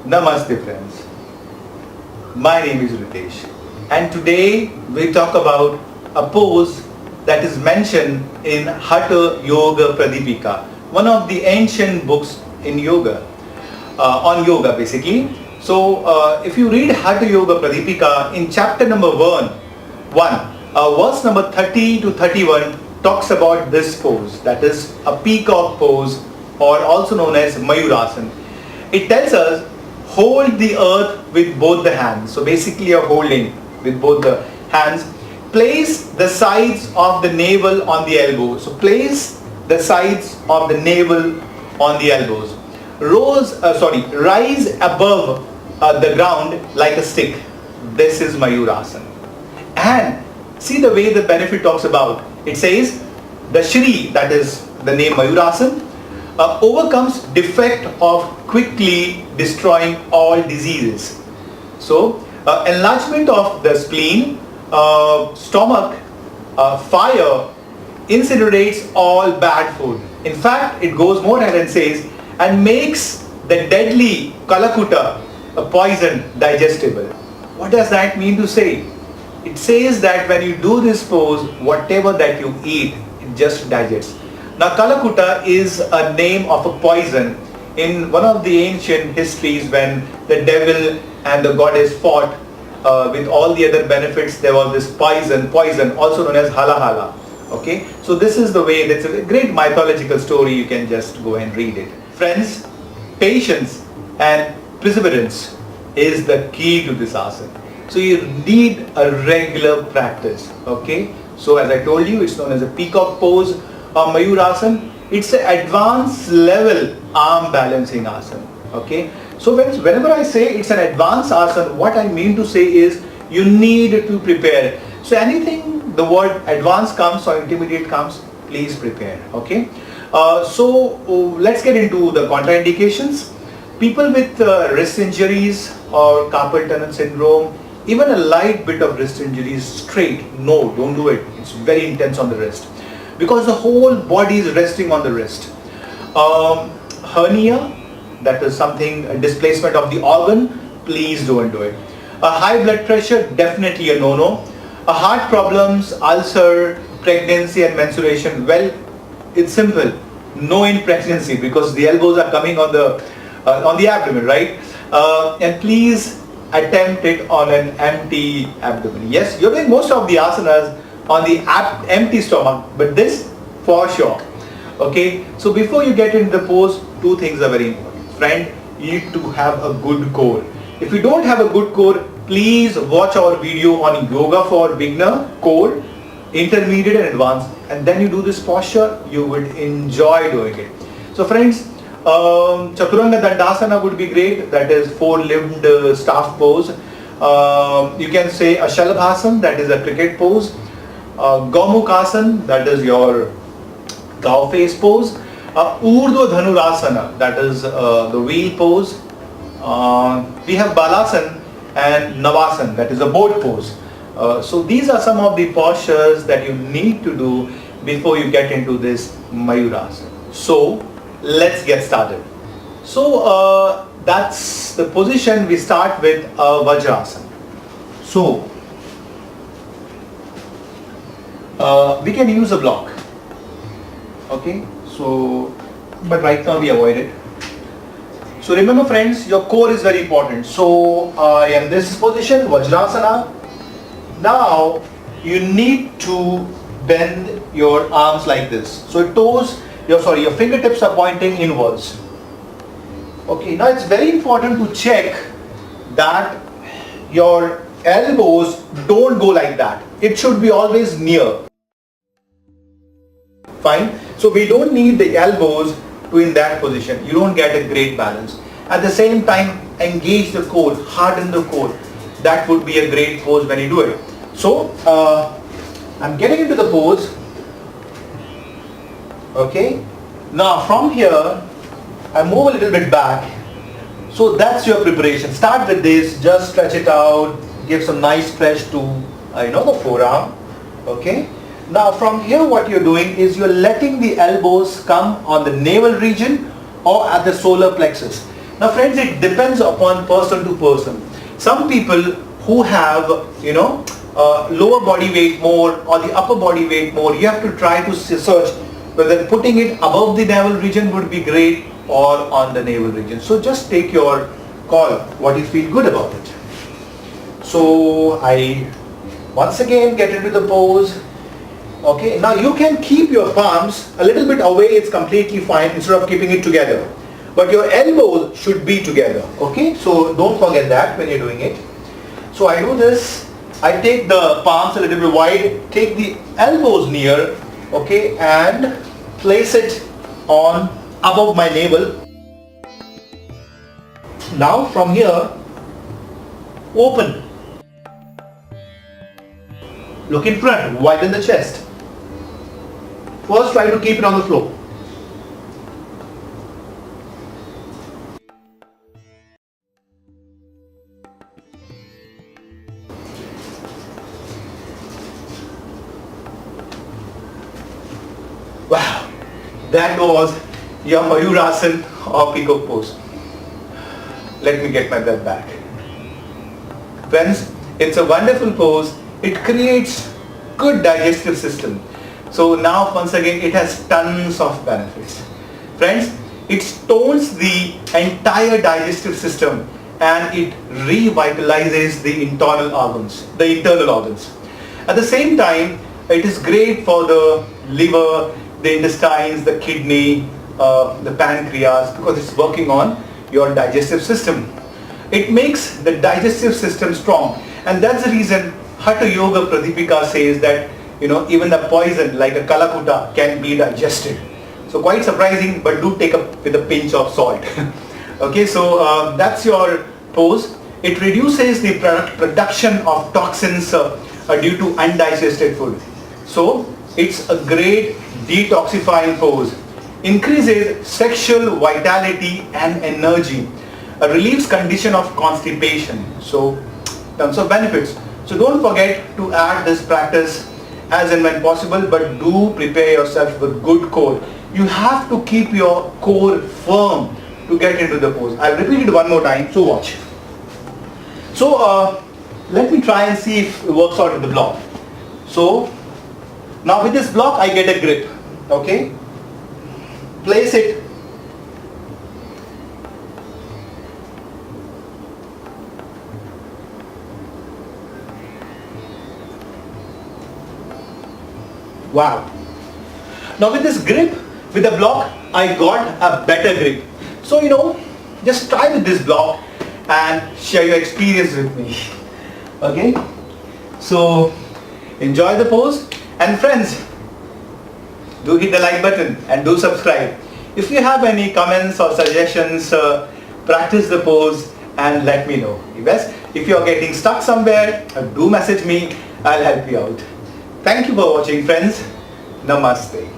Namaste friends, my name is Ritesh and today we talk about a pose that is mentioned in Hatha Yoga Pradipika, one of the ancient books in yoga, on yoga basically. So if you read Hatha Yoga Pradipika in chapter number 1, verse number 30 to 31 talks about this pose, that is a peacock pose or also known as Mayurasana. It tells us hold the earth with both the hands. So basically you're holding with both the hands. Place the sides of the navel on the elbows. So place the sides of the navel on the elbows. Rise above the ground like a stick. This is Mayurasana. And see the way the benefit talks about. It says the Shri, that is the name Mayurasana, overcomes defect of quickly destroying all diseases. So enlargement of the spleen, stomach, fire incinerates all bad food. In fact, it goes more ahead and says, and makes the deadly kalakuta, a poison, digestible. What does that mean to say? It says that when you do this pose, whatever that you eat, it just digests. Now kalakuta is a name of a poison in one of the ancient histories when the devil and the goddess fought with all the other benefits. There was this poison also known as halahala. Okay, so this is the way, that's a great mythological story, you can just go and read it. Friends, patience and perseverance is the key to this asana. So you need a regular practice. Okay, so as I told you, it's known as a peacock pose or Mayurasana. It's an advanced level arm balancing asana. Okay, so whenever I say it's an advanced asana, what I mean to say is you need to prepare. So anything the word advanced comes or intermediate comes, please prepare. Okay, so let's get into the contraindications. People with wrist injuries or carpal tunnel syndrome, even a light bit of wrist injuries straight, no, don't do it. It's very intense on the wrist because the whole body is resting on the wrist. Hernia, that is something, a displacement of the organ, please don't do it. A high blood pressure, definitely a no-no. A heart problems, ulcer, pregnancy and menstruation, well, it's simple. No in pregnancy because the elbows are coming on the abdomen, right? And please attempt it on an empty abdomen. Yes, you're doing most of the asanas on the empty stomach, but this for sure. Okay, so before you get into the pose, two things are very important. Friend, you need to have a good core. If you don't have a good core, please watch our video on yoga for beginner, core, intermediate and advanced, and then you do this posture, you would enjoy doing it. So friends, Chaturanga Dandasana would be great, that is four-limbed staff pose. You can say a Shalabhasana, that is a cricket pose. Gomukhasana, that is your cow face pose. Urdhva Dhanurasana, that is the wheel pose. We have Balasana and Navasana, that is a boat pose. So these are some of the postures that you need to do before you get into this Mayurasana. So let's get started. So that's the position. We start with Vajrasana. So we can use a block. Okay, so but right now we avoid it. So remember friends, your core is very important. So I am in this position, Vajrasana. Now you need to bend your arms like this. So your fingertips are pointing inwards. Okay, now it's very important to check that your elbows don't go like that. It should be always near. Fine. So we don't need the elbows to in that position. You don't get a great balance. At the same time, engage the core, harden the core. That would be a great pose when you do it. So I'm getting into the pose. Okay. Now from here, I move a little bit back. So that's your preparation. Start with this. Just stretch it out. Give some nice stretch to the forearm. Okay. Now from here what you're doing is you're letting the elbows come on the navel region or at the solar plexus. Now friends, it depends upon person to person. Some people who have, lower body weight more or the upper body weight more, you have to try to search whether putting it above the navel region would be great or on the navel region. So just take your call, what you feel good about it. So I once again get into the pose. Okay, now you can keep your palms a little bit away, it's completely fine, instead of keeping it together. But your elbows should be together. Okay, so don't forget that when you're doing it. So I do this, I take the palms a little bit wide, take the elbows near, okay, and place it on above my navel. Now from here, open. Look in front, widen the chest. First try to keep it on the floor. Wow, that was your Mayurasana or Peacock Pose. Let me get my breath back. Friends, it's a wonderful pose. It creates good digestive system. So now once again it has tons of benefits. Friends, it tones the entire digestive system and it revitalizes the internal organs. At the same time, it is great for the liver, the intestines, the kidney, the pancreas, because it's working on your digestive system. It makes the digestive system strong, and that's the reason Hatha Yoga Pradipika says that even the poison like a kalakuta can be digested. So quite surprising, but do take up with a pinch of salt. Okay, so that's your pose. It reduces the production of toxins due to undigested food. So it's a great detoxifying pose. Increases sexual vitality and energy. Relieves condition of constipation. So in terms of benefits. So don't forget to add this practice as and when possible, but do prepare yourself with good core. You have to keep your core firm to get into the pose. I'll repeat it one more time, so watch. So let me try and see if it works out with the block. So now with this block I get a grip. Okay, place it. Wow. Now with this grip, with the block, I got a better grip. So just try with this block and share your experience with me. Okay. So enjoy the pose, and friends, do hit the like button and do subscribe. If you have any comments or suggestions, practice the pose and let me know. If you are getting stuck somewhere, do message me. I'll help you out. Thank you for watching, friends. Namaste.